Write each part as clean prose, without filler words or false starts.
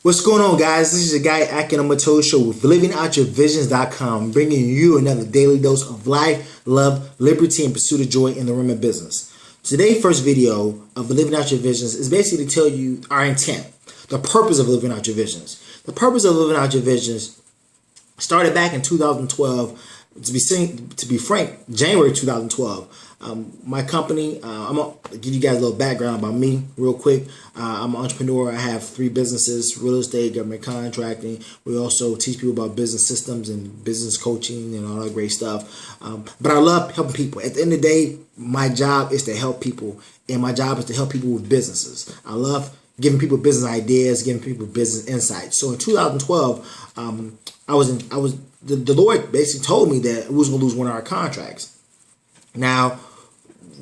What's going on, guys? This is your guy Akin Amato Show with LivingOutYourVisions.com, bringing you another daily dose of life, love, liberty, and pursuit of joy in the realm of business. Today's first video of Living Out Your Visions is basically to tell you our intent, the purpose of living out your visions. The purpose of living out your visions started back in 2012. To be frank, January 2012. My company, I'm going to give you guys a little background about me real quick. I'm an entrepreneur. I have 3 businesses: real estate, government contracting. We also teach people about business systems and business coaching and all that great stuff. But I love helping people. At the end of the day, my job is to help people, and my job is to help people with businesses. I love giving people business ideas, giving people business insights. So in 2012, the Lord basically told me that we was going to lose one of our contracts. Now,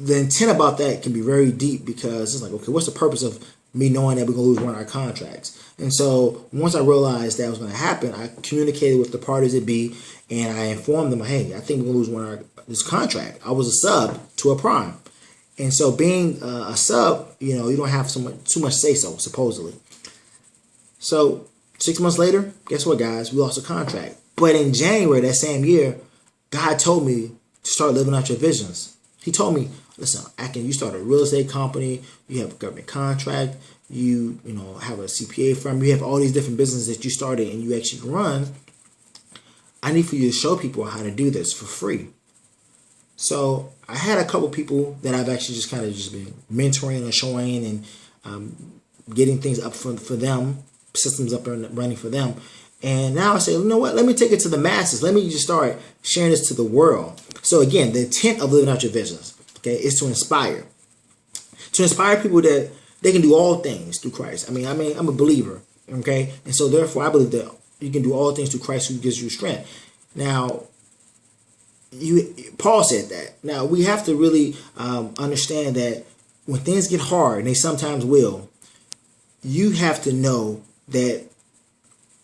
the intent about that can be very deep, because it's like, okay, what's the purpose of me knowing that we're going to lose one of our contracts? And so once I realized that was going to happen, I communicated with the parties that be, and I informed them, hey, I think we're going to lose one of this contract. I was a sub to a prime. And so being a sub, you don't have too much say-so, supposedly. So 6 months later, guess what, guys? We lost a contract. But in January that same year, God told me to start living out your visions. He told me, listen, Akin, you start a real estate company, you have a government contract, you have a CPA firm, you have all these different businesses that you started and you actually run. I need for you to show people how to do this for free. So I had a couple people that I've actually just been mentoring and showing and getting things up for them, systems up and running for them. And now I say, you know what, let me take it to the masses. Let me just start sharing this to the world. So again, the intent of living out your visions, okay, is to inspire. To inspire people that they can do all things through Christ. I mean, I'm a believer, okay? And so therefore I believe that you can do all things through Christ who gives you strength. Now, Paul said that. Now, we have to really understand that when things get hard, and they sometimes will, you have to know that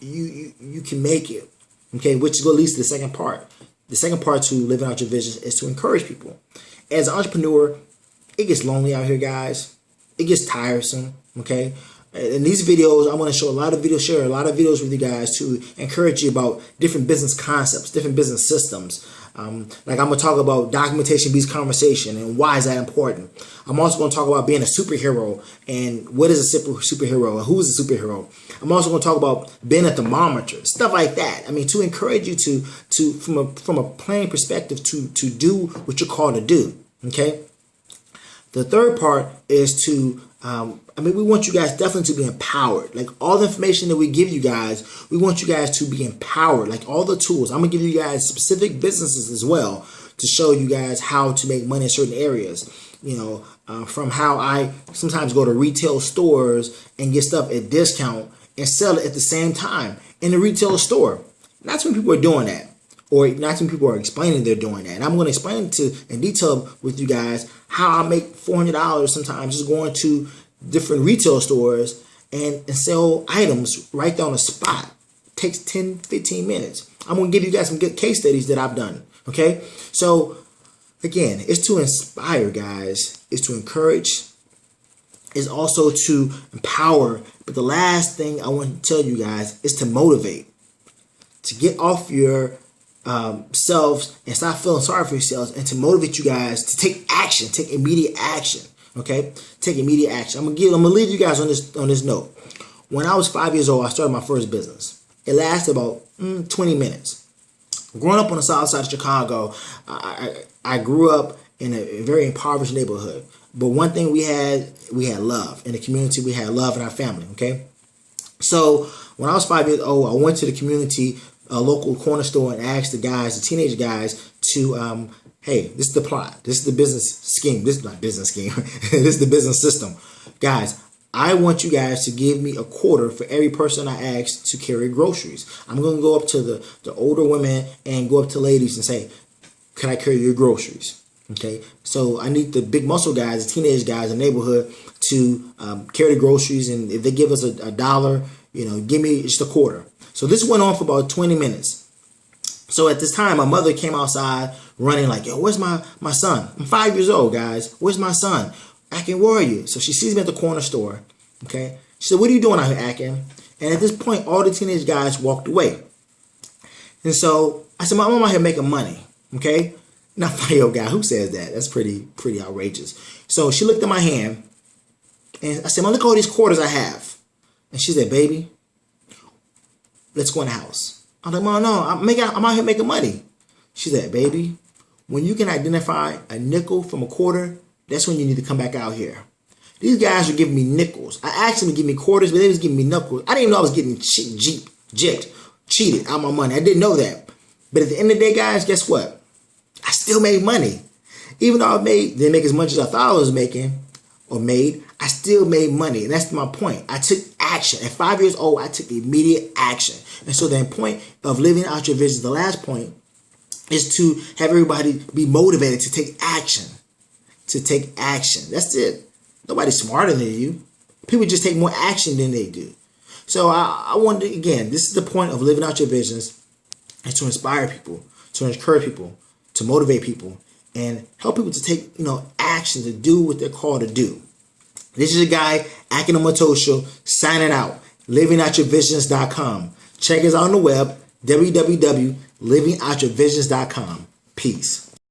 you can make it, okay? Which is what leads to the second part. The second part to living out your visions is to encourage people. As an entrepreneur, it gets lonely out here, guys. It gets tiresome, okay? In these videos, I want to share a lot of videos with you guys to encourage you about different business concepts, different business systems. Like I'm going to talk about documentation beats conversation and why is that important. I'm also going to talk about being a superhero and what is a superhero and who is a superhero. I'm also going to talk about being a thermometer, stuff like that. I mean, to encourage you to from a plain perspective to do what you're called to do. Okay. The third part is to we want you guys definitely to be empowered. Like all the information that we give you guys, we want you guys to be empowered. Like all the tools. I'm going to give you guys specific businesses as well to show you guys how to make money in certain areas. From how I sometimes go to retail stores and get stuff at discount and sell it at the same time in the retail store. Not too many people are doing that. Or not too many people are explaining they're doing that. And I'm going to explain in detail with you guys how I make $400 sometimes just going to different retail stores and sell items right there on the spot. It takes 10, 15 minutes. I'm going to give you guys some good case studies that I've done. Okay? So, again, it's to inspire, guys. It's to encourage. It's also to empower. But the last thing I want to tell you guys is to motivate. To get off your selves and stop feeling sorry for yourselves, and to motivate you guys to take action, take immediate action. Okay, take immediate action. I'm gonna leave you guys on this note. When I was 5 years old, I started my first business. It lasted about 20 minutes. Growing up on the south side of Chicago, I grew up in a very impoverished neighborhood. But one thing we had love in the community. We had love in our family. Okay, so when I was 5 years old, I went to the community, a local corner store, and asked the teenage guys to, hey, this is the plot. This is the business scheme. This is not business scheme. This is the business system. Guys, I want you guys to give me a quarter for every person I ask to carry groceries. I'm going to go up to the older women and go up to ladies and say, can I carry your groceries? Okay, so I need the big muscle guys, the teenage guys in the neighborhood to carry the groceries. And if they give us a dollar, give me just a quarter. So this went on for about 20 minutes. So at this time, my mother came outside running like, yo, where's my son? I'm 5 years old, guys. Where's my son? Akin, where are you? So she sees me at the corner store. Okay. She said, what are you doing out here, Akin? And at this point, all the teenage guys walked away. And so I said, I'm out here making money. Okay. Now, yo, guy, who says that? That's pretty outrageous. So she looked at my hand and I said, look at all these quarters I have. And she said, baby, let's go in the house. I'm like, Mom, no, I'm out here making money. She said, baby, when you can identify a nickel from a quarter, that's when you need to come back out here. These guys were giving me nickels. I asked them to give me quarters, but they was giving me nickels. I didn't even know I was getting cheated out of my money. I didn't know that. But at the end of the day, guys, guess what? I still made money. Even though didn't make as much as I thought I was making or made, I still made money. And that's my point. I took action. At 5 years old, I took immediate action. And so the point of living out your vision, the last point, is to have everybody be motivated to take action. To take action. That's it. Nobody's smarter than you. People just take more action than they do. So I wanted to, again, this is the point of living out your visions, is to inspire people, to encourage people, to motivate people, and help people to take, action to do what they're called to do. This is your guy, Akin Omotosho, signing out. LivingOutYourVisions.com. Check us out on the web, www.livingoutyourvisions.com. Peace.